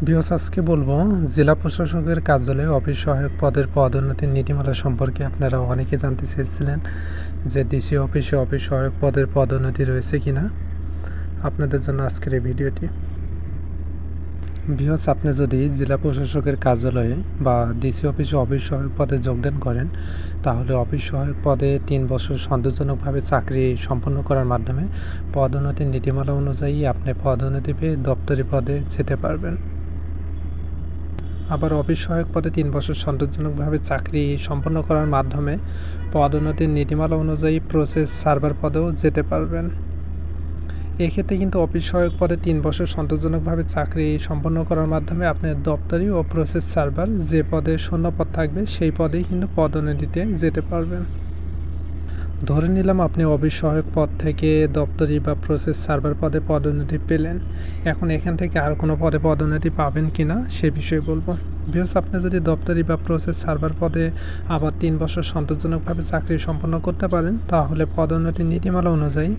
Viewers, আজকে বলবো জেলা প্রশাসকের কার্যালয়ে অফিস সহায়ক পদের পদোন্নতির নীতিমালা সম্পর্কে। আপনারা অনেকে জানতে চেয়েছিলেন যে ডিসি অফিসে অফিস সহায়ক পদের পদোন্নতি রয়েছে কিনা। আপনাদের জন্য আজকের এই ভিডিওটি। ভিউয়ার্স, আপনি যদি জেলা প্রশাসকের কার্যালয়ে বা ডিসি অফিসে অফিস সহায়ক পদে যোগদান করেন, তাহলে অফিস সহায়ক পদে 3 বছর সন্তোষজনকভাবে চাকরি সম্পন্ন করার মাধ্যমে পদোন্নতির নীতিমালা অনুযায়ী আপনি পদোন্নতি পেয়ে দপ্তরি পদে যেতে পারবেন। আবার অফিস সহায়ক পদে 3 বছর সন্তোষজনকভাবে চাকরি সম্পন্ন করার মাধ্যমে পদোন্নতির নীতিমালা অনুযায়ী প্রসেস সার্ভার পদেও যেতে পারবেন। এক্ষেত্রে কিন্তু অফিস সহায়ক পদে 3 বছর সন্তোষজনকভাবে চাকরি সম্পন্ন করার মাধ্যমে আপনি দপ্তরি ও প্রসেস সার্ভার যে পদে শূন্য পদ থাকবে সেই পদেই কিন্তু পদোন্নতিতে যেতে পারবেন। ধরে নিলাম আপনি অফিস সহায়ক পদ থেকে দপ্তরি বা প্রসেস সার্ভার পদে পদোন্নতি পেলেন। এখন এখান থেকে আর কোনো পদে পদোন্নতি পাবেন কি না সে বিষয়ে বলবো। ভিউয়ার্স, আপনি যদি দপ্তরি বা প্রসেস সার্ভার পদে আবার 3 বছর সন্তোষজনকভাবে চাকরি সম্পন্ন করতে পারেন, তাহলে পদোন্নতির নীতিমালা অনুযায়ী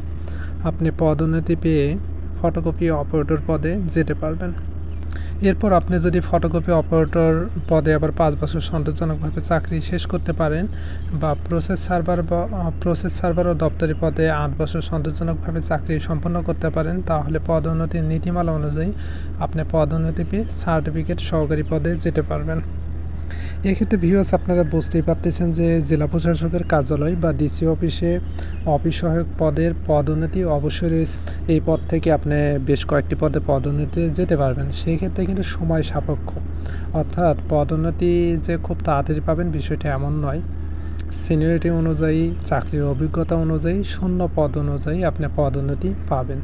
আপনি পদোন্নতি পেয়ে ফটোকপি অপারেটর পদে যেতে পারবেন। এরপর আপনি যদি ফটোকপি অপারেটর পদে আবার 5 বছর সন্তোষজনকভাবে চাকরি শেষ করতে পারেন, বা প্রসেস সার্ভার ও দপ্তরি পদে 8 বছর সন্তোষজনকভাবে চাকরি সম্পন্ন করতে পারেন, তাহলে পদোন্নতির নীতিমালা অনুযায়ী আপনি পদোন্নতি পেয়ে সার্টিফিকেট সহকারী পদে যেতে পারবেন। এক্ষেত্রে ভিউয়ার্স, আপনারা বুঝতেই পারতেছেন যে জেলা প্রশাসকের কার্যালয় বা ডিসি অফিসে অফিস সহায়ক পদের পদোন্নতি অবশ্যই রয়েছে। এই পদ থেকে আপনি বেশ কয়েকটি পদে পদোন্নতি যেতে পারবেন। সেই ক্ষেত্রে কিন্তু সময় সাপেক্ষ, অর্থাৎ পদোন্নতি যে খুব তাড়াতাড়ি পাবেন বিষয়টা এমন নয়। সিনিয়রিটি অনুযায়ী, চাকরির অভিজ্ঞতা অনুযায়ী, শূন্য পদ অনুযায়ী আপনি পদোন্নতি পাবেন।